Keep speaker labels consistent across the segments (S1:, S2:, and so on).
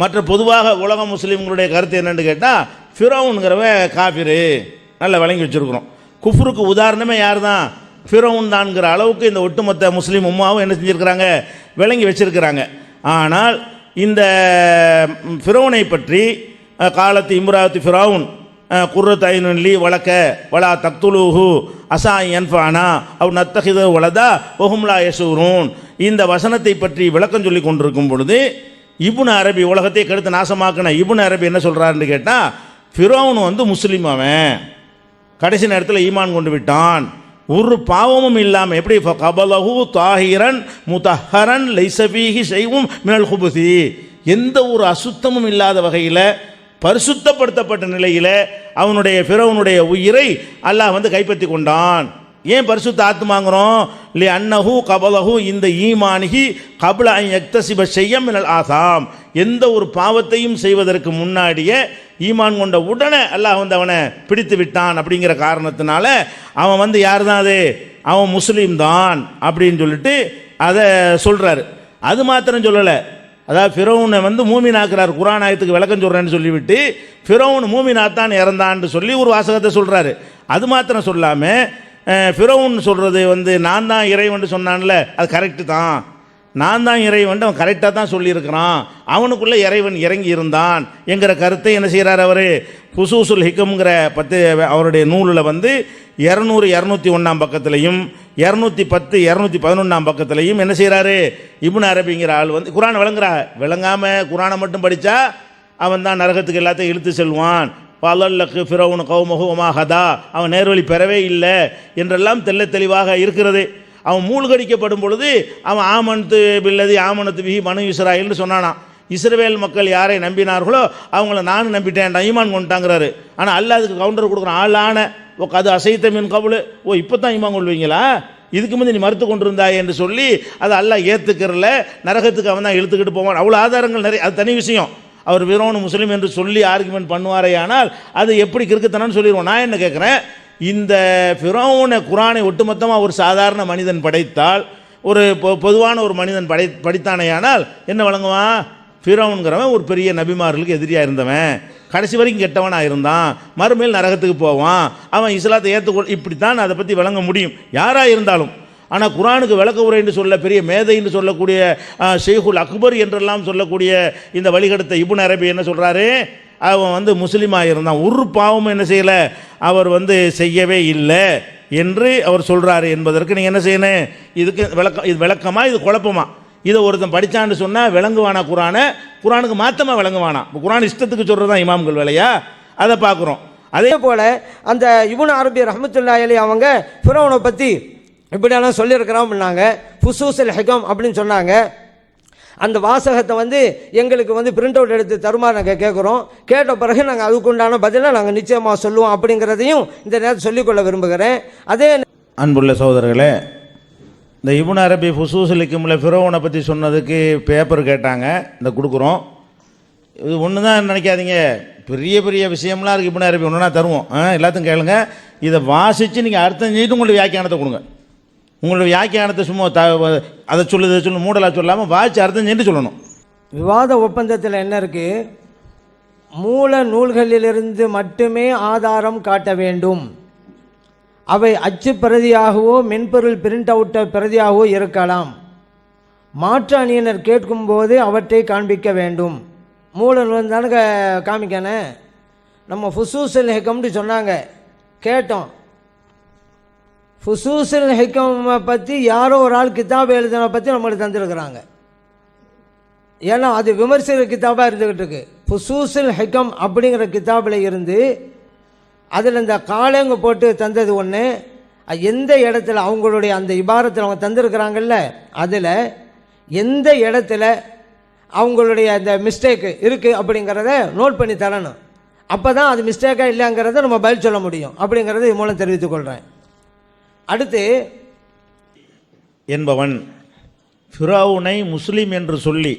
S1: மற்ற பொதுவாக உலக முஸ்லீம்களுடைய கருத்து என்னென்னு கேட்டால் ஃபிரௌனுங்கிறவன் காஃபிரு, நல்லா விளங்கி வச்சுருக்குறோம். குஃப்ருக்கு உதாரணமே யார் தான்? ஃபிரௌன் தான்ங்கிற அளவுக்கு இந்த ஒட்டுமொத்த முஸ்லீம் உம்மாவும் என்ன செஞ்சுருக்கிறாங்க, விளங்கி வச்சிருக்கிறாங்க. ஆனால் இந்த ஃபிரௌனை பற்றி காலத்து இம்ராத்து ஃபிரௌன் குர்ரத் ஐனுன்லி வழக்க வலா தக்துலூஹு அசா என்ஃபானா அவ் நத்தஹித வலதா ஒஹும்லா யசூரூன், இந்த வசனத்தை பற்றி விளக்கம் சொல்லி கொண்டிருக்கும் பொழுது இப்னு அரபி, உலகத்தை கெடுத்து நாசமாக்கின இப்னு அரபி என்ன சொல்கிறாருன்னு கேட்டால், ஃபிரௌன் வந்து முஸ்லீம், அவன் கடைசி நேரத்தில் ஈமான் கொண்டு விட்டான், ஒரு பாவமும் இல்லாமல், எப்படி கபலஹு தாஹிரன் முதஹரன் லைசபீஹி ஷைவும் மினல் ஹுபுசி, எந்த ஒரு அசுத்தமும் இல்லாத வகையில் பரிசுத்தப்படுத்தப்பட்ட நிலையில் அவனுடைய ஃபிரௌனுடைய உயிரை அல்லாஹ் வந்து கைப்பற்றி கொண்டான். ஏன் பரிசுத்த ஆத்துமாங்கிறோம்? லி அன்னஹு கபலஹு இந்த ஈமானிஹி கபல அன் யக்தசிப ஷையம் மினல் ஆசாம், எந்த ஒரு பாவத்தையும் செய்வதற்கு முன்னாடியே ஈமான் கொண்ட உடனே அல்லாஹ் வந்து அவனை பிடித்து விட்டான். அப்படிங்கிற காரணத்தினால அவன் வந்து யார் தான் அது? அவன் முஸ்லீம் தான் அப்படின்னு சொல்லிட்டு அதை சொல்கிறாரு. அது மாத்திரம் சொல்லலை, அதாவது ஃபிரௌனை வந்து மூமினாக்குறார், குர்ஆன் ஆயத்துக்கு விளக்கம் சொல்கிறேன்னு சொல்லிவிட்டு ஃபிரௌன் மூமினாத்தான் இறந்தான்னு சொல்லி ஒரு வாசகத்தை சொல்கிறாரு. அது மாத்திரம் சொல்லாமல் ஃபிரௌன் சொல்கிறது வந்து நான் தான் இறைவன் சொன்னான்ல, அது கரெக்டு தான், நான் தான் இறைவன் அவன் கரெக்டாக தான் சொல்லியிருக்கிறான், அவனுக்குள்ளே இறைவன் இறங்கி இருந்தான் என்கிற கருத்தை என்ன செய்கிறார் அவர்? ஃபுசூசுல் ஹிகம்ங்கிற அவருடைய நூலில் வந்து 200 201 பக்கத்திலையும் 210 211 பக்கத்திலையும் என்ன செய்கிறாரு? இப்னு அரபிங்கிற ஆள் வந்து குர்ஆன் விளங்காமல் குர்ஆனை மட்டும் படித்தா அவன் தான் நரகத்துக்கு எல்லாத்தையும் இழுத்து செல்வான், பலல்லக்கு ஃபிரௌன் கௌமஹு வமா ஹதா, அவன் நேர்வழி பெறவே இல்லை என்றெல்லாம் தெல்ல தெளிவாக இருக்கிறது. அவன் மூழ்கடிக்கப்படும் பொழுது அவன் ஆமனத்து பில்லதி ஆமனத்து பிஹி பனு இஸ்ராயல்னு சொன்னானான். இஸ்ரவேல் மக்கள் யாரை நம்பினார்களோ அவங்கள நானும் நம்பிட்டேன், ஈமான் கொண்டுட்டாங்கிறாரு. ஆனால் அல்லாஹ் அதுக்கு கவுண்டர் கொடுக்குறான், ஆளான ஓ அது அசைத்த மின் கபுல், ஓ இப்போ தான் ஈமான் கொள்வீங்களா, இதுக்கு முந்தைய நீ மறுத்து கொண்டிருந்தாய் என்று சொல்லி அதை அல்லாஹ் ஏற்றுக்கிறல, நரகத்துக்கு அவன் தான் இழுத்துக்கிட்டு போவான். அவ்வளோ ஆதாரங்கள் நிறைய, அது தனி விஷயம். அவர் ஃபிரௌன் முஸ்லீம் என்று சொல்லி ஆர்குமெண்ட் பண்ணுவாரே, ஆனால் அது எப்படி கிறுக்குத்தனன்னு சொல்லிடுவோம். நான் என்ன கேட்குறேன், இந்த ஃபிரௌனை குர்ஆனை ஒட்டுமொத்தமாக ஒரு சாதாரண மனிதன் படைத்தால், ஒரு பொதுவான ஒரு மனிதன் படித்தானேயானால் என்ன வழங்குவான்? ஃபிரௌன்கிறவன் ஒரு பெரிய நபிமார்களுக்கு எதிரியாக இருந்தவன், கடைசி வரைக்கும் கெட்டவனாக இருந்தான், மறுமையில் நரகத்துக்கு போவான், அவன் இஸ்லாத்தை ஏற்றுக்கொள், இப்படித்தான் அதை பற்றி விளங்க முடியும் யாராக இருந்தாலும். ஆனால் குர்ஆனுக்கு விளக்க உரை என்று சொல்ல பெரிய மேதை என்று சொல்லக்கூடிய ஷேகுல் அக்பர் என்றெல்லாம் சொல்லக்கூடிய இந்த வழிகடத்த இப்னு அரபி என்ன சொல்கிறாரு? அவன் வந்து முஸ்லீமாக இருந்தான், ஒரு பாவமும் என்ன செய்யலை, அவர் வந்து செய்யவே இல்லை என்று அவர் சொல்கிறாரு என்பதற்கு நீங்கள் என்ன செய்யணும்? இதுக்கு இது விளக்கமா இது குழப்பமா? இதை ஒருத்தன் படித்தான்னு சொன்னால் விளங்குவானா குர்ஆனுக்கு மாத்தமாக விளங்குவானா? இப்போ குர்ஆன் இஷ்டத்துக்கு சொல்கிறது தான் இமாம்கள் வேலையா? அதை பார்க்குறோம்.
S2: அதே போல் அந்த இப்னு அரபி ரஹ்மத்துல்லாஹி அலைஹி அவங்க ஃபிரௌனை பற்றி இப்படியெல்லாம் சொல்லியிருக்கிறாங்க, ஃபுசூசுல் ஹிகம் அப்படின்னு சொன்னாங்க. அந்த வாசகத்தை வந்து எங்களுக்கு வந்து பிரிண்ட் அவுட் எடுத்து தருமாறு நாங்கள் கேட்குறோம். கேட்ட பிறகு நாங்கள் அதுக்குண்டான பதிலை நாங்கள் நிச்சயமாக சொல்லுவோம் அப்படிங்கிறதையும் இந்த நேரத்தில் சொல்லிக்கொள்ள விரும்புகிறேன். அதே
S1: அன்புள்ள சகோதரர்களே, இந்த இப்னு அரபி ஃபுசூசுல் ஹிகம்ல ஃபிரௌனை பற்றி சொன்னதுக்கு பேப்பர் கேட்டாங்க, இந்த கொடுக்குறோம். இது ஒன்று தான் நினைக்காதீங்க, பெரிய பெரிய விஷயம்லாம் இருக்குது. இப்னு அரபி ஒன்றுனா தருவோம், எல்லாத்தையும் கேளுங்க. இதை வாசித்து நீங்கள் அர்த்தம் செஞ்சுட்டு உங்களுக்கு வியாக்கியானத்தை கொடுங்க. உங்களுடைய வியாக்கியானத்தை சும்மா அதை சொல்லு மூடலாக சொல்லாமல் வாசித்து அர்த்தம் செஞ்சு சொல்லணும்.
S2: விவாத ஒப்பந்தத்தில் என்ன இருக்குது? மூல நூல்களிலிருந்து மட்டுமே ஆதாரம் காட்ட வேண்டும். அவை அச்சு பிரதியாகவோ மென்பொருள் பிரிண்ட் அவுட் பிரதியாகவோ இருக்கலாம். மாற்று அணியினர் கேட்கும்போது அவற்றை காண்பிக்க வேண்டும். மூல நூல் தானே காமிக்கணும். நம்ம ஃபுசூசுல் ஹிகம்னு சொன்னாங்க, கேட்டோம். ஃபுசூசுல் ஹிகமை பற்றி யாரோ ஒரு ஆள் கிதாப் எழுதின பற்றி நம்மளுக்கு தந்துருக்குறாங்க. ஏன்னா அது விமர்சன கிதாபாக இருந்துக்கிட்டு இருக்கு. ஃபுசூசுல் ஹிகம் அப்படிங்கிற கிதாபில் இருந்து அதில் இந்த காலங்க போட்டு தந்தது ஒன்று. எந்த இடத்துல அவங்களுடைய அந்த இபாரத்தில் அவங்க தந்துருக்குறாங்கல்ல, அதில் எந்த இடத்துல அவங்களுடைய அந்த மிஸ்டேக்கு இருக்குது அப்படிங்கிறத நோட் பண்ணி தரணும். அப்போ தான் அது மிஸ்டேக்காக இல்லைங்கிறத நம்ம பதில் சொல்ல முடியும் அப்படிங்கிறத இது மூலம் தெரிவித்துக்கொள்கிறேன். அடுத்து
S1: என்பவன் ஃபிரௌனை முஸ்லீம் என்று சொல்லி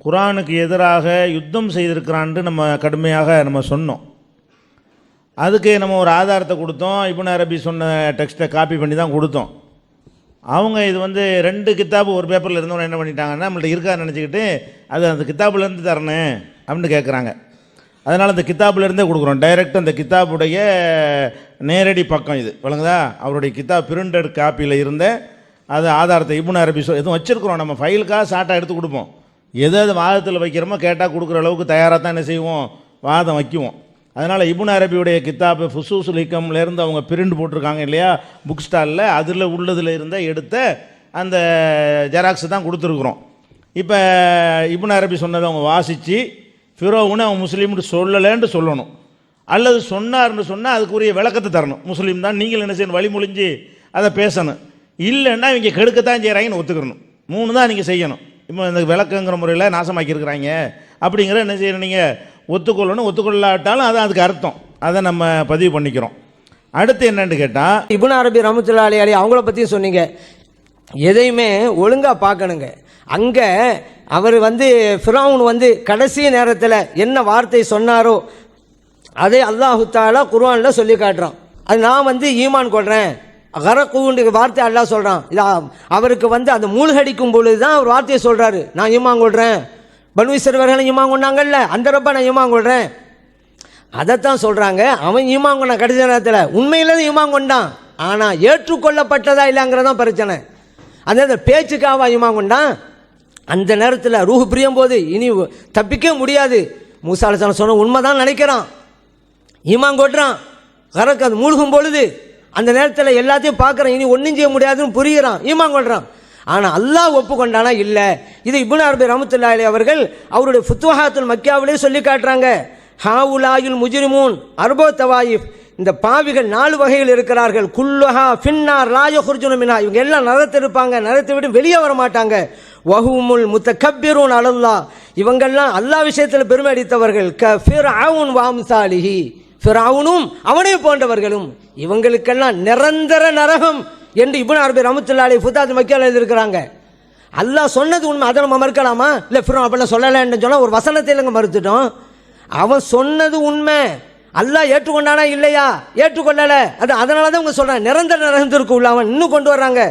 S1: குர்ஆனுக்கு எதிராக யுத்தம் செய்திருக்கிறான்னு நம்ம கடுமையாக நம்ம சொன்னோம். அதுக்கு நம்ம ஒரு ஆதாரத்தை கொடுத்தோம். இப்னு அரபி சொன்ன டெக்ஸ்ட்டை காப்பி பண்ணி தான் கொடுத்தோம். அவங்க இது வந்து 2 கித்தாபு ஒரு பேப்பரில் இருந்தவங்க என்ன பண்ணிட்டாங்கன்னா நம்மள்ட்ட இருக்கான்னு நினச்சிக்கிட்டு அது அந்த கித்தாப்புலேருந்து தரணும் அப்படின்னு கேட்குறாங்க. அதனால் அந்த கித்தாப்புலேருந்தே கொடுக்குறோம். டைரெக்டாக அந்த கித்தாப்புடைய நேரடி பக்கம் இது வழங்குதா. அவருடைய கித்தாப் பிரிண்டட் காப்பியில் இருந்த அது ஆதாரத்தை இப்னு அரபி எதுவும் வச்சுருக்குறோம். நம்ம ஃபைலுக்காக ஷார்ட்டாக எடுத்து கொடுப்போம். எது வாதத்தில் வைக்கிறோமோ கேட்டால் கொடுக்குற அளவுக்கு தயாராக தான் என்ன செய்வோம், வாதம் வைக்குவோம். அதனால் இப்னு அரபியுடைய கித்தாப் ஃபுசூஸுல் ஹிகம்லேருந்து அவங்க பிரிண்ட் போட்டிருக்காங்க இல்லையா புக் ஸ்டாலில், அதில் உள்ளதில் இருந்த எடுத்த அந்த ஜெராக்ஸ் தான் கொடுத்துருக்குறோம். இப்போ இப்னு அரபி சொன்னதை அவங்க வாசித்து ஃபிரோவுன்னு அவன் முஸ்லீம்னு சொல்லலைன்னு சொல்லணும், அல்லது சொன்னார்னு சொன்னால் அதுக்குரிய விளக்கத்தை தரணும். முஸ்லீம் தான் நீங்கள் என்ன செய்யணும், வழிமொழிஞ்சு அதை பேசணும். இல்லைன்னா இவங்க கெடுக்கத்தான் செய்கிறாங்கன்னு ஒத்துக்கிறணும். 3 தான் நீங்கள் செய்யணும். இப்போ இந்த விளக்கங்கிற முறையில் நாசமாக்கியிருக்கிறாங்க அப்படிங்கிற என்ன செய்யணும், நீங்கள் ஒத்துக்கொள்ளணும். ஒத்துக்கொள்ளாட்டாலும் அதான் அதுக்கு அர்த்தம். அதை நம்ம பதிவு பண்ணிக்கிறோம். அடுத்து என்னன்னு கேட்டால்
S2: இப்னு அரபி ரஹ்மத்துல்லாஹி அலைஹி அவங்கள பற்றி சொன்னீங்க. எதையுமே ஒழுங்காக பார்க்கணுங்க. அங்கே அவர் ஃபிரௌன் கடைசி நேரத்தில் என்ன வார்த்தை சொன்னாரோ அதே அல்லாஹு தஆலா குர்ஆனில் சொல்லி காட்டுறான். அது நான் ஈமான் கொள்கிறேன் கரக்கூண்டு வார்த்தை அல்லாஹ் சொல்கிறான். இது அவருக்கு அந்த மூழ்கடிக்கும் பொழுது தான் அவர் வார்த்தையை சொல்கிறாரு, நான் ஈமான் கொள்கிறேன். பனு இஸ்ரவேலர்கள் ஈமான் கொண்டாங்கல்ல, அந்த ரப்ப நான் ஈமான் கொள்கிறேன். அதைத்தான் சொல்கிறாங்க. அவன் ஈமான் கொண்டான் கடைசி நேரத்தில், உண்மையிலே ஈமான் கொண்டான். ஆனால் ஏற்றுக்கொள்ளப்பட்டதா இல்லைங்கிறதான் பிரச்சனை. அந்த பேச்சுக்காவா ஈமான் கொண்டான். அந்த நேரத்தில் ரூஹு பிரியும் போது இனி தப்பிக்க முடியாது. மூசா அலைஹிஸ்ஸலாம் சொன்ன உண்மை தான் நினைக்கிறான், ஈமான் கொட்டுறான். கரக்கு அது மூழ்கும் பொழுது அந்த நேரத்தில் எல்லாத்தையும் பார்க்குறான், இனி ஒன்றும் செய்ய முடியாதுன்னு புரிகிறான், ஈமான் கொள்கிறான். ஆனால் அல்லாஹ் ஒப்புக்கொண்டானா இல்லை. இது இப்னு அரபி ரஹ்மத்துல்லாஹி அலைஹி அவர்கள் அவருடைய ஃபுத்துஹாத்துல் மக்கியாவிலே சொல்லி காட்டுறாங்க. ஹாவுலாயுல் முஜ்ரிமூன் அர்போ தவாயிஃப், இந்த பாவிகள் 4 வகைகள் இருக்கிறார்கள். குல்லுஹா ஃபின்னார் லா யஹ்ருஜுன மின்ஹா, இவங்க எல்லாம் நரகத்தில் இருப்பாங்க, நரகத்தை விட்டு வெளியே வர மாட்டாங்க. வஹுமுல் முத்தகப்பிரூன் அலல்லாஹ், இவங்கெல்லாம் அல்லாஹ் விஷயத்தில் பெருமை அடித்தவர்கள். க ஃபிர்அவுன் வ அம்சாலிஹி, ஃபிர்அவுனும் அவனை போன்றவர்களும், இவங்களுக்கெல்லாம் நிரந்தர நரகம் என்று இப்னு அரபி ரஹ்மத்துல்லாஹி அலைஹி ஃபுத்துஹாத்துல் மக்கியாவில் எழுதியிருக்கிறாங்க. அல்லாஹ் சொன்னது உண்மை, அதை நம்ம மறுக்கலாமா? இல்லை ஃபிர்அவுன் அப்படிலாம் சொல்லலைன்னு சொன்னால் ஒரு வசனத்தை இல்லைங்க மறுத்துட்டோம். அவன் சொன்னது உண்மை, அல்லாஹ் ஏற்றுக்கொண்டானா இல்லையா? ஏற்றுக்கொள்ளலை. அதனால தான் அவங்க சொல்கிறாங்க நிரந்தர நரகத்திற்கு உள்ள. அவன் இன்னும் கொண்டு வர்றாங்க,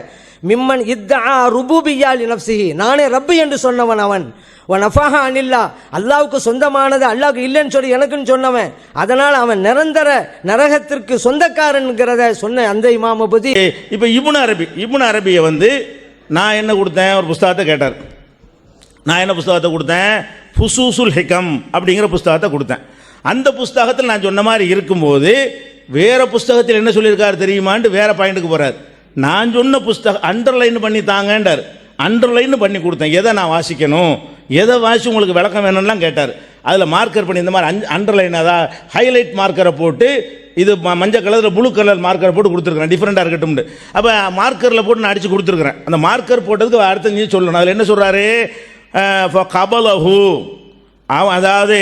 S2: மிம்மன் இத்தஆ ருபூபிய்யா லி நஃப்ஸிஹி, நானே ரப்பு என்று சொன்னவன் அவன். வ நஃபஹா அனில்லா, அல்லாஹ்வுக்கு சொந்தமானது அல்லாஹ்வுக்கு இல்லைன்னு சொல்லி எனக்குன்னு சொன்னவன். அதனால் அவன் நிரந்தர நரகத்திற்கு சொந்தக்காரன்கிறத சொன்ன அந்த இமாமை பற்றி.
S1: இப்போ இப்னு அரபியை நான் என்ன கொடுத்தேன், ஒரு புஸ்தகத்தை கேட்டார். நான் என்ன புஸ்தகத்தை கொடுத்தேன், ஃபுசூஸுல் ஹிகம் அப்படிங்கிற புஸ்தகத்தை கொடுத்தேன். அந்த புஸ்தகத்தில் நான் சொன்ன மாதிரி இருக்கும்போது வேறு புஸ்தகத்தில் என்ன சொல்லியிருக்காரு தெரியுமான்ட்டு வேறு பாயிண்ட்டுக்கு போகிறார். நான் சொன்ன புஸ்தகம் அண்டர்லைன் பண்ணி தாங்கன்றார். அண்டர்லைன் பண்ணி கொடுத்தேன், எதை நான் வாசிக்கணும், எதை வாசி உங்களுக்கு விளக்கம் வேணும்லாம் கேட்டார். அதில் மார்க்கர் பண்ணி இந்த மாதிரி அண்டர்லைன், அதாவது ஹைலைட் மார்க்கரை போட்டு, இது மஞ்சள் கலரில் ப்ளூ கலர் மார்க்கரை போட்டு கொடுத்துருக்குறேன், டிஃப்ரெண்ட்டாக இருக்கட்டும். அப்போ மார்க்கரில் போட்டு நான் அடித்து கொடுத்துருக்குறேன். அந்த மார்க்கர் போட்டதுக்கு அடுத்த நீ சொல்லணும். அதில் என்ன சொல்கிறாரு, கபலஹு, அதாவது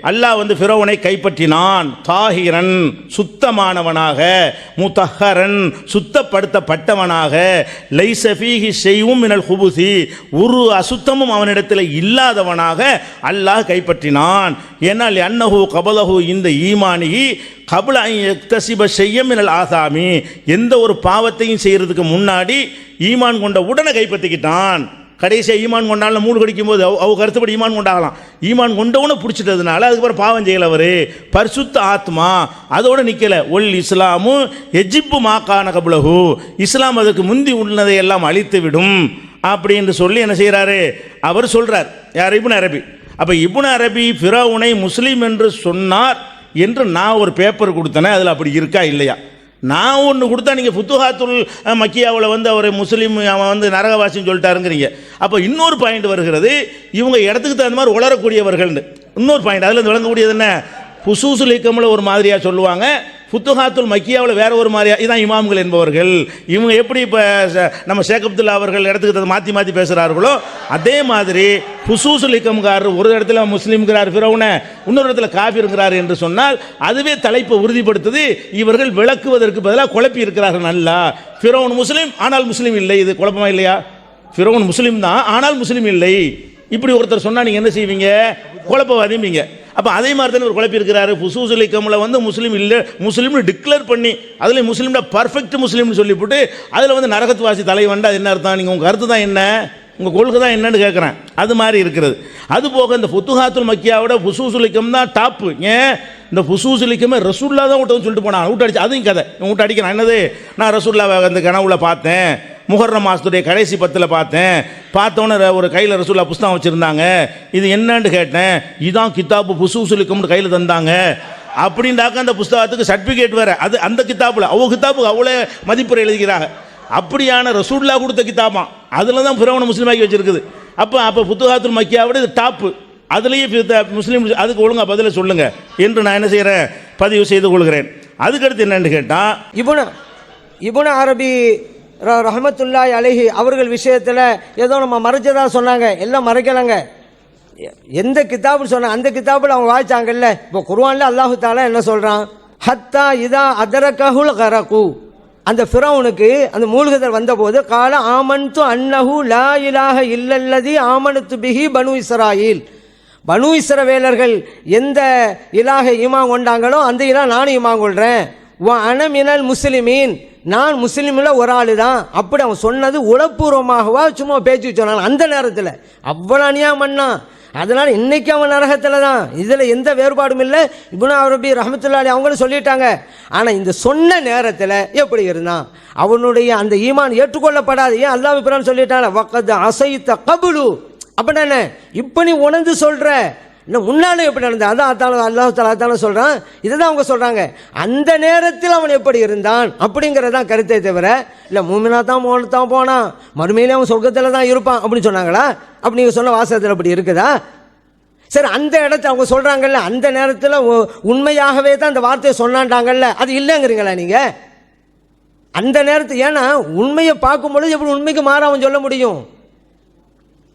S1: அல்லாஹ் ஃபிரௌனை கைப்பற்றினான், தாஹிரன் சுத்தமானவனாக, முத்தஹரன் சுத்தப்படுத்தப்பட்டவனாக, லைஸ ஃபீஹி ஷைஉம் மினல் குபுஸி, ஒரு அசுத்தமும் அவனிடத்தில் இல்லாதவனாக அல்லாஹ் கைப்பற்றினான். ஏன்னால் அன்னஹு கபலஹு இந்த ஈமானிஹி கபல அன் யக்தஸிப ஷைஅம் மினல் ஆசாமி, எந்த ஒரு பாவத்தையும் செய்கிறதுக்கு முன்னாடி ஈமான் கொண்ட உடனே கைப்பற்றிக்கிட்டான். கடைசியாக ஈமான் கொண்டாலும் 3 கடிக்கும் போது அவங்க கருத்துப்படி ஈமான் கொண்டாகலாம். ஈமான் கொண்டவனை பிடிச்சிட்டதுனால அதுக்கப்புறம் பாவம் செய்யலை. அவர் பரிசுத்த ஆத்மா அதோடு நிற்கலை. ஒல் இஸ்லாமு எஜிப்பு மாக்கான கபுலகு, இஸ்லாம் அதுக்கு முந்தி உள்ளதை எல்லாம் அழித்து விடும் அப்படின்னு சொல்லி என்ன செய்கிறாரு, அவர் சொல்கிறார். யார், இப்னு அரபி. அப்போ இப்னு அரபி ஃபிரௌனை முஸ்லீம் என்று சொன்னார் என்று நான் ஒரு பேப்பர் கொடுத்தேனே, அதில் அப்படி இருக்கா இல்லையா? நான் ஒன்று கொடுத்தா நீங்கள் ஃபுத்துஹாத்துல் மக்கியாவில் அவர் முஸ்லீம், அவன் நரகவாசின்னு சொல்லிட்டாருங்கிறீங்க. அப்போ இன்னொரு பாயிண்ட் வருகிறது, இவங்க இடத்துக்கு தகுந்த மாதிரி உளரக்கூடியவர்கள்னு இன்னொரு பாயிண்ட். அதில் விளங்கக்கூடியது என்ன, ஃபுசூஸுல் ஹிகமில் ஒரு மாதிரியாக சொல்லுவாங்க, ஃபுத்துஹாத்துல் மக்கியாவில் வேறு ஒரு மாதிரியாக. இதுதான் இமாம்கள் என்பவர்கள். இவங்க எப்படி இப்போ நம்ம ஷேக் அப்துல்லா அவர்கள் இடத்துக்கு மாற்றி பேசுகிறார்களோ அதே மாதிரி ஃபுசூஸுல் ஹிகம்காரர் ஒரு இடத்துல முஸ்லீம்கிறார் ஃபிரௌனை, இன்னொரு இடத்துல காஃபிர்ங்கிறார் என்று சொன்னால் அதுவே தலைப்பை உறுதிப்படுத்துது. இவர்கள் விளக்குவதற்கு பதிலாக குழப்பி இருக்கிறார்கள். நல்லா ஃபிரௌன் முஸ்லீம் ஆனால் முஸ்லீம் இல்லை, இது குழப்பமா இல்லையா? ஃபிரௌன் முஸ்லீம் தான் ஆனால் முஸ்லீம் இல்லை, இப்படி ஒருத்தர் சொன்னால் நீங்கள் என்ன செய்வீங்க, குழப்பவாதிப்பீங்க. அப்போ அதே மாதிரி தானே ஒரு குழப்பி இருக்கிறாரு. ஃபுசூசுல் ஹிக்கமில் வந்து முஸ்லீம் இல்லை, முஸ்லீம்னு டிக்ளேர் பண்ணி அதில் முஸ்லீம்ல பர்ஃபெக்ட் முஸ்லீம்னு சொல்லிவிட்டு அதில் வந்து நரகத்துவாசி தலைவண்டா என்ன அர்த்தம்? நீங்கள் உங்கள் கருத்து தான் என்ன, உங்கள் கொள்கை தான் என்னன்னு கேட்குறேன். அது மாதிரி இருக்கிறது. அது போக இந்த ஃபுத்துஹாத்துல் மக்கியாவோட ஃபுசூசுல் ஹிக்கம் தான் டாப்பு. ஏன் இந்த ஃபுசூசுல் ஹிக்கமே ரசூல்லா தான் விட்டு சொல்லிட்டு போனான், விட்டு அடிச்சு. அதையும் கதை விட்டு அடிக்கிறான். என்னது, நான் ரசூல்லாவை அந்த கனவுல பார்த்தேன், முஹர்ரம் மாதத்துடைய கடைசி 10 பார்த்தேன், பார்த்தோன்னே ஒரு கையில் ரசூல்லா புஸ்தகம் வச்சுருந்தாங்க, இது என்னன்னு கேட்டேன், இதான் கித்தாபு ஃபுசூசுல் ஹிக்கம்னு கையில் தந்தாங்க அப்படின்டாக்க அந்த புஸ்தகத்துக்கு சர்டிஃபிகேட் வேறு. அது அந்த கித்தாப்பில் கித்தாப்புக்கு அவ்வளோ மதிப்புரை எழுதிக்கிறாங்க. அப்படியான ரசூல்லா கொடுத்த கித்தாபான், அதில் தான் ஃபிரௌனை முஸ்லீமாக்கி வச்சிருக்குது. அப்போ ஃபுத்துஹாத்துல் மக்கியாவோட இது டாப்பு, அதுலேயே முஸ்லீம். அதுக்கு ஒழுங்காக பதிலை சொல்லுங்கள் என்று நான் என்ன செய்கிறேன், பதிவு செய்து கொள்கிறேன். அதுக்கடுத்து என்னென்னு கேட்டால்,
S2: இப்னு அரபி ரஹ்மத்துல்லாஹி அலைஹி அவர்கள் விஷயத்தில் ஏதோ நம்ம மறைச்சதாக சொன்னாங்க. எல்லாம் மறைக்கலைங்க. எந்த கிதாபுன்னு சொன்னாங்க அந்த கிதாபில் அவங்க வாய்ச்சாங்கல்ல. இப்போ குர்ஆனில் அல்லாஹு தஆலா என்ன சொல்கிறான், ஹத்தா இதா அதரகஹுல் கரகு, அந்த ஃபிரௌனுக்கு அந்த மூழ்குதல் வந்தபோது கால ஆமன்து அன்னஹு லா இலாஹ இல்லல்லதி ஆமனத்து பிஹி பனு இஸ்ராயில், பனு இஸ்ரவேலர்கள் எந்த இலாஹை ஈமான் கொண்டாங்களோ அந்த இலாஹ் நானும் ஈமான் கொள்கிறேன். வ அனமினல் முஸ்லிமீன், நான் முஸ்லீமில் ஒரு ஆள் தான். அப்படி அவன் சொன்னது உளப்பூர்வமாகவா சும்மா பேச்சு சொன்னாங்க அந்த நேரத்தில். அவ்வளோ அநியாயம் பண்ணான். அதனால் இன்றைக்கி அவன் நரகத்தில் தான். இதில் எந்த வேறுபாடும் இல்லை. இப்னு அரபி ரஹ்மத்துல்லாஹி அவங்களும் சொல்லிட்டாங்க. ஆனால் இந்த சொன்ன நேரத்தில் எப்படி இருந்தான், அவனுடைய அந்த ஈமான் ஏற்றுக்கொள்ளப்படாது. ஏன் அல்லாஹ் பிரான் சொல்லிட்டாங்க, வக்கத் அசைத்த கபுலு. அப்படின்னா இப்போ நீ உணர்ந்து சொல்கிற, இன்னும் முன்னாலும் எப்படி நடந்தது, அதான் அல்லாஹ் தஆலா சொல்கிறான். இதை தான் அவங்க சொல்கிறாங்க. அந்த நேரத்தில் அவன் எப்படி இருந்தான் அப்படிங்கிறதான் கருத்தை தவிர, இல்லை மூமினா தான் போனான், மறுமையிலே அவன் சொர்க்கத்தில் தான் இருப்பான் அப்படின்னு சொன்னாங்களா? அப்படி நீங்கள் சொன்ன வாசகத்தில் அப்படி இருக்குதா? சரி, அந்த இடத்துல அவங்க சொல்கிறாங்கல்ல, அந்த நேரத்தில் உண்மையாகவே தான் அந்த வார்த்தையை சொன்னான்டாங்கல்ல, அது இல்லைங்கிறீங்களா நீங்கள் அந்த நேரத்தில்? ஏன்னா உண்மையை பார்க்கும்பொழுது எப்படி உண்மைக்கு மாற அவன் சொல்ல முடியும்?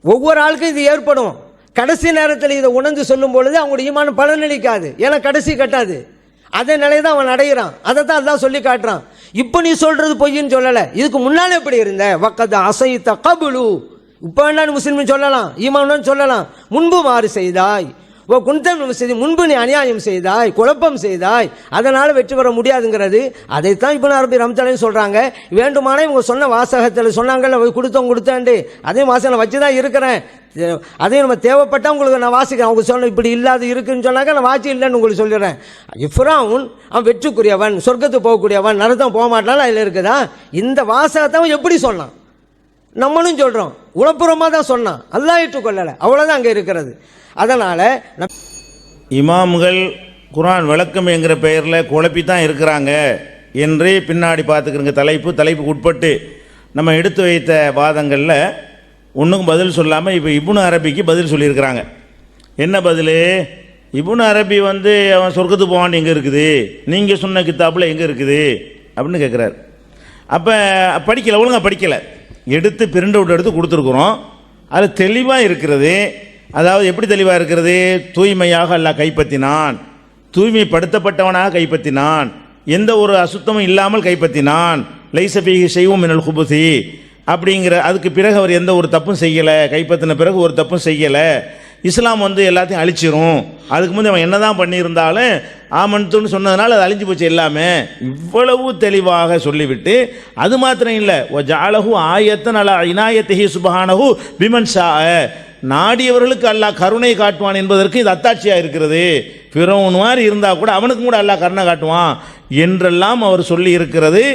S2: ஒவ்வொரு ஆளுக்கும் இது ஏற்படும். கடைசி நேரத்தில் இதை உணர்ந்து சொல்லும் பொழுது அவங்களுடைய ஈமான் பலனளிக்காது. ஏன்னா கடைசி கட்டாது. அதே நிலையை தான் அவன் அடைகிறான். அதை தான் அல்லாஹ் சொல்லி காட்டுறான். இப்போ நீ சொல்றது பொய்ன்னு சொல்லலை. இதுக்கு முன்னால் எப்படி இருந்த, வக்கத் அசைத்த கபுலு, இப்போ வேணாலும் முஸ்லீம் சொல்லலாம், ஈமான் சொல்லலாம். முன்பு மாறு செய்தாய், ஓ குந்தம் செய்தி, முன்பு நீ அநியாயம் செய்தாய், குழப்பம் செய்தாய், அதனால் வெற்றி பெற முடியாதுங்கிறது. அதைத்தான் இப்னு அரபி ரஹ்மத்துல்லாஹி சொல்கிறாங்க. வேண்டுமானே இவங்க சொன்ன வாசகத்தில் சொன்னாங்கல்ல, கொடுத்தாண்டு அதையும் வாசகம் வச்சு தான் இருக்கிறேன், அதையும் நம்ம தேவைப்பட்டால் உங்களுக்கு நான் வாசிக்கிறேன். அவங்க சொன்ன இப்படி இல்லாது இருக்குன்னு சொன்னாங்க, நான் வாட்சி இல்லைன்னு உங்களுக்கு சொல்லிடுறேன். ஃபிரௌன் அவன் வெற்றுக்குரியவன், சொர்க்கத்துக்கு போகக்கூடியவன், நரகம் போக மாட்டான் அதில் இருக்குதா? இந்த வாசகத்தை அவன் எப்படி சொன்னான்? நம்மளும் சொல்கிறோம், உளப்புறமாக தான் சொன்னான், அல்லாஹ் ஏற்றுக்கொள்ளலை. அவ்வளோதான் அங்கே இருக்கிறது. அதனால்
S1: இமாம்கள் குர்ஆன் விளக்கம் என்கிற பெயரில் குழப்பி தான் இருக்கிறாங்க என்று பின்னாடி பார்த்துக்கிறங்க. தலைப்புக்கு உட்பட்டு நம்ம எடுத்து வைத்த வாதங்களில் ஒன்றுக்கும் பதில் சொல்லாமல் இப்போ இப்னு அரபிக்கு பதில் சொல்லியிருக்கிறாங்க. என்ன பதில்? இப்னு அரபி வந்து அவன் சொர்க்கத்துக்கு போவான்னு எங்கே இருக்குது, நீங்கள் சொன்ன கித்தாப்பில் எங்கே இருக்குது அப்படின்னு கேட்குறாரு. அப்போ படிக்கலை, ஒழுங்காக படிக்கலை. எடுத்து பிரிண்ட் அவுட் எடுத்து கொடுத்துருக்குறோம். அது தெளிவாக இருக்கிறது. அதாவது எப்படி தெளிவாக இருக்கிறது? தூய்மையாக அல்லாஹ் கைப்பற்றினான், தூய்மைப்படுத்தப்பட்டவனாக கைப்பற்றினான், எந்த ஒரு அசுத்தமும் இல்லாமல் கைப்பற்றினான். லைஸ ஃபீஹி ஷைஉம் மினல் குபுஸி அப்படிங்கிற. அதுக்கு பிறகு அவர் எந்த ஒரு தப்பும் செய்யலை, கைப்பற்றின பிறகு ஒரு தப்பும் செய்யலை. இஸ்லாம் வந்து எல்லாத்தையும் அழிச்சிரும். அதுக்கு முந்தைய அவன் என்ன தான் பண்ணியிருந்தாலும் ஆமன்துன்னு சொன்னதுனால அது அழிஞ்சு போச்சு எல்லாமே. இவ்வளவு தெளிவாக சொல்லிவிட்டு அது மாத்திரம் இல்லை, ஜஅலஹு ஆயத்தன் அலா இனாயத்திஹி சுப்ஹானஹு பிமன் ஷா, நாடியவர்களுக்கு அல்லாஹ் கருணை காட்டுவான் என்பதற்கு இது அத்தாட்சியாக இருக்கிறது. ஃபிரௌன் மாதிரி இருந்தால் கூட அவனுக்கு கூட அல்லாஹ் கருணை காட்டுவான் என்றெல்லாம் அவர் சொல்லி இருக்கிறது.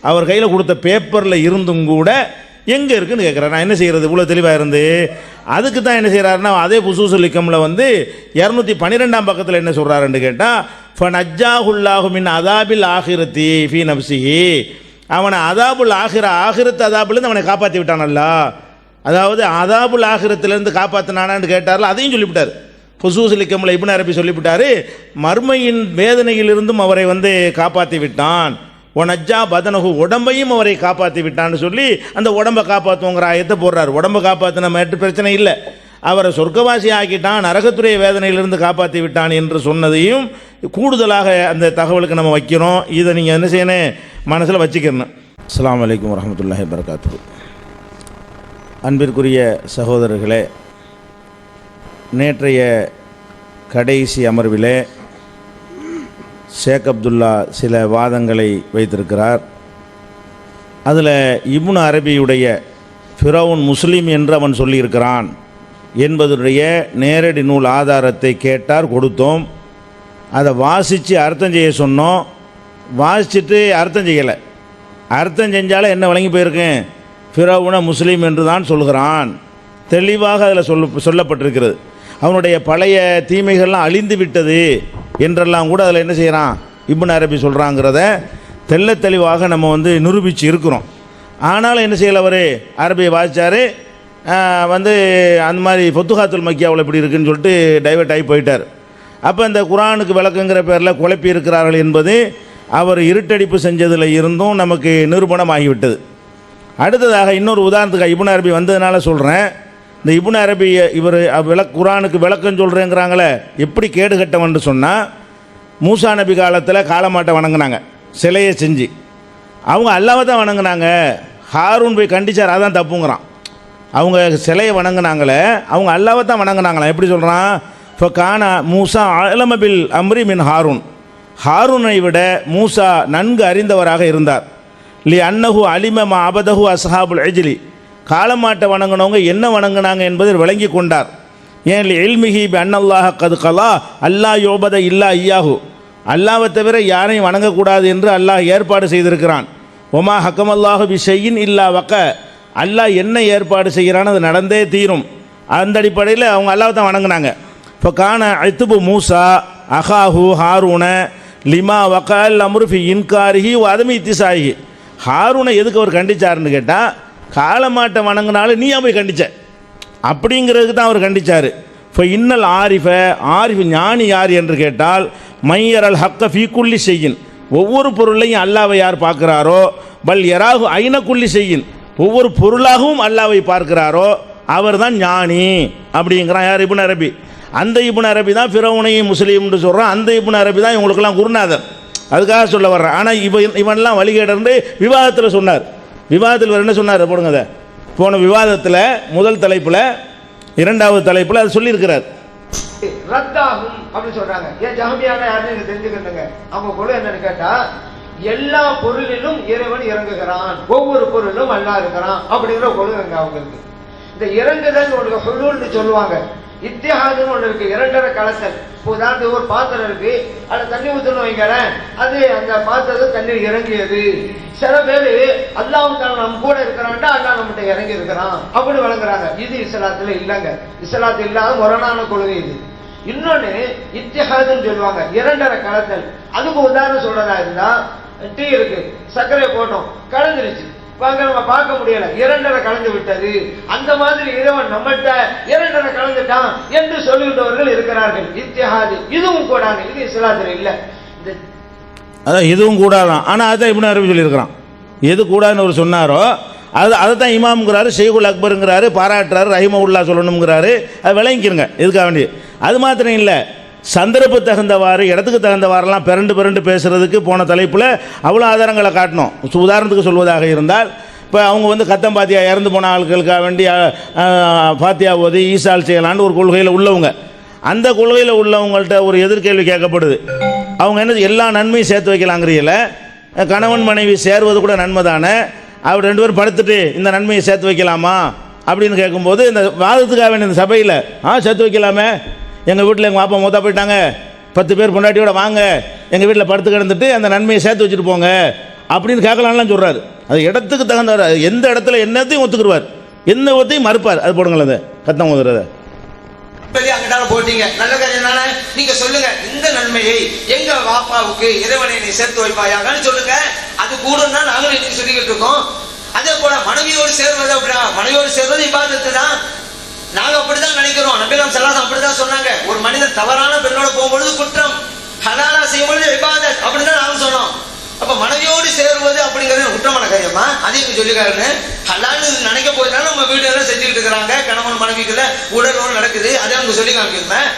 S1: அவர் கையில் கொடுத்த பேப்பரில் இருந்தும் கூட எங்கே இருக்குன்னு கேட்குறாரு. நான் என்ன செய்கிறது இவ்வளோ தெளிவாக இருந்து? அதுக்கு தான் என்ன செய்கிறாருன்னா, அதே ஃபுசூசுல் ஹிக்கமில் வந்து 212ஆம் பக்கத்தில் என்ன சொல்கிறாருன்னு கேட்டால், ஃபனஜ்ஜாஹுல்லாஹு மின் அதாபில் ஆஹிரத்தி ஃபீ நஃப்ஸிஹி, அவனை அதாபுல் ஆஹிரத் அதாபுலேருந்து அவனை காப்பாற்றி விட்டானல்லா. அதாவது அதாபுல் ஆஹிரத்திலேருந்து காப்பாற்றினானான்னு கேட்டார்ல, அதையும் சொல்லிவிட்டார். ஃபுசூசுல் ஹிக்கமில் இப்னு அரபி சொல்லிவிட்டார், மர்மையின் வேதனையிலிருந்தும் அவரை வந்து காப்பாற்றி விட்டான். ஒனஜ்ஜா பதனகு, உடம்பையும் அவரை காப்பாற்றி விட்டான்னு சொல்லி அந்த உடம்பை காப்பாற்றுவோங்கிற ஆயத்தை போடுறார். உடம்பை காப்பாற்றின மேட்டு பிரச்சனை இல்லை, அவரை சொர்க்கவாசி ஆக்கிட்டான், நரகத்துடைய வேதனையிலிருந்து காப்பாற்றி விட்டான் என்று சொன்னதையும் கூடுதலாக அந்த தகவலுக்கு நம்ம வைக்கிறோம். இதை நீங்கள் என்ன செய்யணும், மனசில் வச்சுக்கணும். அஸ்ஸலாமு அலைக்கும் வரஹ்மத்துல்லாஹி வபரகாத்துஹு. அன்பிற்குரிய சகோதரர்களே, நேற்றைய கடைசி அமர்விலே ஷேக் அப்துல்லா சில வாதங்களை வைத்திருக்கிறார். அதில் இப்னு அரபியுடைய ஃபிரவுன் முஸ்லீம் என்று அவன் சொல்லியிருக்கிறான் என்பதுடைய நேரடி நூல் ஆதாரத்தை கேட்டார், கொடுத்தோம். அதை வாசித்து அர்த்தம் செய்ய சொன்னோம். வாசிச்சுட்டு அர்த்தம் செய்யலை. அர்த்தம் செஞ்சாலும் என்ன வழங்கி போயிருக்கேன், ஃபிரவுன முஸ்லீம் என்று தான் சொல்கிறான். தெளிவாக அதில் சொல்லப்பட்டிருக்கிறது. அவனுடைய பழைய தீமைகள்லாம் அழிந்து விட்டது என்றெல்லாம் கூட அதில் என்ன செய்கிறான் இப்னு அரபி சொல்கிறாங்கிறத தெள்ள தெளிவாக நம்ம நிரூபித்து இருக்கிறோம். ஆனாலும் என்ன செய்யலை, அவர் அரபியை வாசித்தார், அந்த மாதிரி ஃபத்துஹாத்துல் மக்கியாவில் இப்படி இருக்குன்னு சொல்லிட்டு டைவர்ட் ஆகி போயிட்டார். அப்போ இந்த குரானுக்கு விளக்குங்கிற பேரில் குழப்பி இருக்கிறார்கள் என்பது அவர் இருட்டடிப்பு செஞ்சதில் இருந்தும் நமக்கு நிரூபணமாகிவிட்டது. அடுத்ததாக இன்னொரு உதாரணத்துக்கு இப்னு அரபி வந்ததுனால சொல்கிறேன். இந்த இப்னு அரபி இவர் குரானுக்கு விளக்கம் சொல்கிறேங்கிறாங்களே, எப்படி கேடு கட்டவன்னு சொன்னால், மூசா நபி காலத்தில் காளமாட்டை வணங்கினாங்க, சிலையை செஞ்சு. அவங்க அல்லாவை தான் வணங்கினாங்க. ஹாரூன் போய் கண்டிச்சார், அதான் தப்புங்கிறான். அவங்க சிலையை வணங்கினாங்களே, அவங்க அல்லாவை தான் வணங்கினாங்களாம். எப்படி சொல்கிறான், இப்போ கானா மூசா அலமபில் அம்ரி மின் ஹாரூன், ஹாரூனை விட மூசா நன்கு அறிந்தவராக இருந்தார். லி அன்னஹு அலிம அபதஹு அஸ்ஹாபுல் அஜ்லி, காளமாட்டை வணங்கினவங்க என்ன வணங்கினாங்க என்பதை விளங்கி கொண்டார். ஏன் எல்மிஹி பி அன்னல்லாஹ கது கலா அல்லா யோபத இல்லா ஐயாஹு, அல்லாவை தவிர யாரையும் வணங்கக்கூடாது என்று அல்லாஹ் ஏற்பாடு செய்திருக்கிறான். ஒமா ஹக்கமல்லாஹு பி ஷையின் இல்லா வக்க, அல்லாஹ் என்ன ஏற்பாடு செய்கிறான்னு அது நடந்தே தீரும். அந்த அடிப்படையில் அவங்க அல்லாவை தான் வணங்கினாங்க. இப்போ கான ஐத்துபு மூசா அஹாஹு ஹாரூன லிமா வக்கால் அம்ருஃபி இன்காரிஹி அதமி இத்திசாயி, ஹாரூனை எதுக்கு அவர் கண்டிச்சாருன்னு கேட்டால், காளமாட்டை வணங்கினாலும் நீ போய் கண்டிச்ச அப்படிங்கிறதுக்கு தான் அவர் கண்டிச்சார். இப்போ இன்னல் ஆரிஃப் ஞானி யார் என்று கேட்டால், மையரல் ஹக்க ஃபீக்குள்ளி செய்யின், ஒவ்வொரு பொருளையும் அல்லாவை யார் பார்க்குறாரோ, பல் எராகு ஐனக்குள்ளி செய்யின், ஒவ்வொரு பொருளாகவும் அல்லாவை பார்க்கிறாரோ அவர் தான் ஞானி அப்படிங்கிறான். யார் இப்னு அரபி. அந்த இப்னு அரபி தான் ஃபிரௌனையும் முஸ்லீம்னு சொல்கிறான். அந்த இப்னு அரபி தான் இவங்களுக்கெல்லாம் குருநாதர். அதுக்காக சொல்ல வர்றேன். ஆனால் இவன்லாம் வழிகேடர்ந்து விவாதத்தில் சொன்னார். விவாதத்தில் என்ன சொன்னார் போடுங்க, அதை போன விவாதத்தில் முதல் தலைப்பில் இரண்டாவது தலைப்பில் அது சொல்லியிருக்கிறார்.
S2: ரத்தாகும் அப்படின்னு சொல்றாங்க. ஏன் ஜஹமியான யாருன்னு தெரிஞ்சுக்கணுங்க. அவங்க பொருள் என்னன்னு கேட்டா, எல்லா பொருளிலும் இறைவன் இறங்குகிறான், ஒவ்வொரு பொருளும் அல்லாஹ் இருக்கிறான் அப்படிங்கிற பொருள் அவங்களுக்கு. இந்த இறங்குதல் ஒரு ஹுலூல்னு சொல்லுவாங்க. இத்திஹாதுன்னு ஒன்று இருக்கு, இரண்டரை கலத்தல். உதாரணத்துக்கு ஒரு பாத்திரம் இருக்கு, அதில் தண்ணி ஊற்றணும் வைக்கிறேன், அது அந்த பாத்திரத்தில் தண்ணீர் இறங்கியது. சில பேர் அல்லாஹ் நம்ம கூட இருக்கிறான்டா, அல்லாஹ் நம்மகிட்ட இறங்கி இருக்கிறான் அப்படின்னு வழங்குறாங்க. இது இஸ்லாத்துல இல்லைங்க. இஸ்லாத்துல இல்லாத முரணான கொள்கை இது. இன்னொன்னு இத்திஹாதுன்னு சொல்லுவாங்க, இரண்டரை கலத்தல். அதுக்கு உதாரணம் சொல்றதா இருந்தா, டீ இருக்கு, சர்க்கரை போட்டோம், கலந்துருச்சு, நம்ம பார்க்க முடியல, இரண்டரை கலந்து விட்டது. அந்த மாதிரி இறைவன் நம்மகிட்ட இரண்டரை கலந்துட்டான் என்று சொல்லிவிட்டவர்கள் இருக்கிறார்கள். இத்திஹாது இதுவும் கூடாது, இது இஸ்லாத்தில் இல்லை.
S1: அதான் இதுவும் கூடாதான். ஆனால் அதான் இப்னு அரபி சொல்லியிருக்கிறான். எது கூடாதுன்னு அவர் சொன்னாரோ அதை தான் இமாம்ங்கிறாரு, ஷெய்குல் அக்பருங்கிறாரு, பாராட்டுறாரு, ரஹிமவுல்லா சொல்லணுங்கிறாரு. அது விளங்கிக்கிறங்க எதுக்காக வேண்டிய. அது மாத்திரம் இல்லை, சந்தர்ப்ப தகுந்தவாறு இடத்துக்கு தகுந்தவாறெல்லாம் பிறண்டு பேசுகிறதுக்கு போன தலைப்பில் அவ்வளோ ஆதாரங்களை காட்டணும். உதாரணத்துக்கு சொல்வதாக இருந்தால், இப்போ அவங்க கத்தம் பாத்தியா இறந்து போன ஆட்களுக்காக வேண்டி பாத்தியா ஓதி ஈசால் செய்யலான்னு ஒரு கொள்கையில் உள்ளவங்க. அந்த கொள்கையில் உள்ளவங்கள்ட்ட ஒரு எதிர்கேள்வி கேட்கப்படுது. அவங்க என்ன எல்லா நன்மையும் சேர்த்து வைக்கலாங்கிறீங்கள, கணவன் மனைவி சேர்வது கூட நன்மை தானே, அவர் ரெண்டு பேரும் படுத்துட்டு இந்த நன்மையை சேர்த்து வைக்கலாமா அப்படின்னு கேட்கும்போது, இந்த வாதத்துக்காக வேண்டிய இந்த சபையில் சேர்த்து வைக்கலாமே, எங்கள் வீட்டில் எங்கள் பாப்பா மூத்தா போயிட்டாங்க, 10 பேர் பொண்டாட்டியோட வாங்க எங்கள் வீட்டில் படுத்து கிடந்துட்டு அந்த நன்மையை சேர்த்து வச்சுட்டு போங்க அப்படின்னு கேட்கலாம்லாம் சொல்கிறாரு. அது இடத்துக்கு தகுந்தவர், எந்த இடத்துல என்னத்தையும் ஒத்துக்குருவார், எந்த ஒத்தையும் மறுப்பார். அது போடுங்களேன், அதை கத்தம் ஊதுறத
S3: அங்கிட்டாலும் போட்டீங்க, நல்ல காரியம் தானே. நீங்க சொல்லுங்க, இந்த நன்மையை எங்க வாப்பாவுக்கு இறைவனை நீ சேர்த்து வைப்பாயாங்கன்னு சொல்லுங்க. அது கூட தான் நாங்களும் இன்னைக்கு சொல்லிக்கிட்டு இருக்கோம். அதே போல மனைவியோடு சேர்வது அப்படின்னா, மனைவியோடு சேர்வது இபாதத்து தான். நாங்க அப்படிதான் நினைக்கிறோம். நபிகள் ஸல்லல்லாஹு அப்படிதான் சொன்னாங்க. ஒரு மனிதன் தவறான பெண்ணோட போகும்பொழுது குற்றம், ஹலாலா செய்யும்பொழுது இபாதத் அப்படிதான் நாங்க சொன்னோம். அப்ப மனைவியோடு சேருவது அப்படிங்கிறது குற்றமான காரியமா? அதையும் சொல்லிக்காருன்னு ஹலால்னு நினைக்க போயிட்டாலும் நம்ம வீடு எல்லாம் செஞ்சுக்கிட்டு இருக்கிறாங்க. கணவன் மனைவிக்குள்ள உடலோடு நடக்குது, அதை அவங்க சொல்லி காமிக்கிறேன்.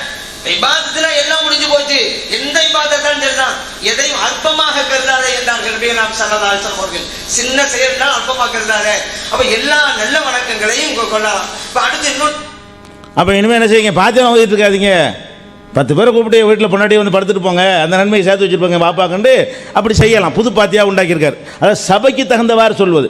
S3: இபாதத்துல எல்லாம் முடிஞ்சு போச்சு. எந்த இபாதத்தான் சரிதான், எதையும் அற்பமாக கருதாதே என்றார்கள் நபிகள் ஸல்லல்லாஹு அலைஹி வஸல்லம் அவர்கள். சின்ன செயல்தான் அற்பமாக கருதாதே. அப்ப எல்லா நல்ல வணக்கங்களையும் கொள்ளலாம். இப்ப அடுத்து இன்னும்
S1: அப்போ இனிமேல் என்ன செய்யுங்க, பாத்திரம் ஓதிட்டு இருக்காதீங்க, 10 பேரை கூப்பிட்டு வீட்டில் பொன்னாடியே வந்து படுத்துட்டு போங்க, அந்த நன்மையை சேர்த்து வச்சுருப்பாங்க பாப்பாக்கண்டு அப்படி செய்யலாம். புது பாத்தியாக உண்டாக்கியிருக்காரு. அதாவது சபைக்கு தகுந்தவாறு சொல்வது.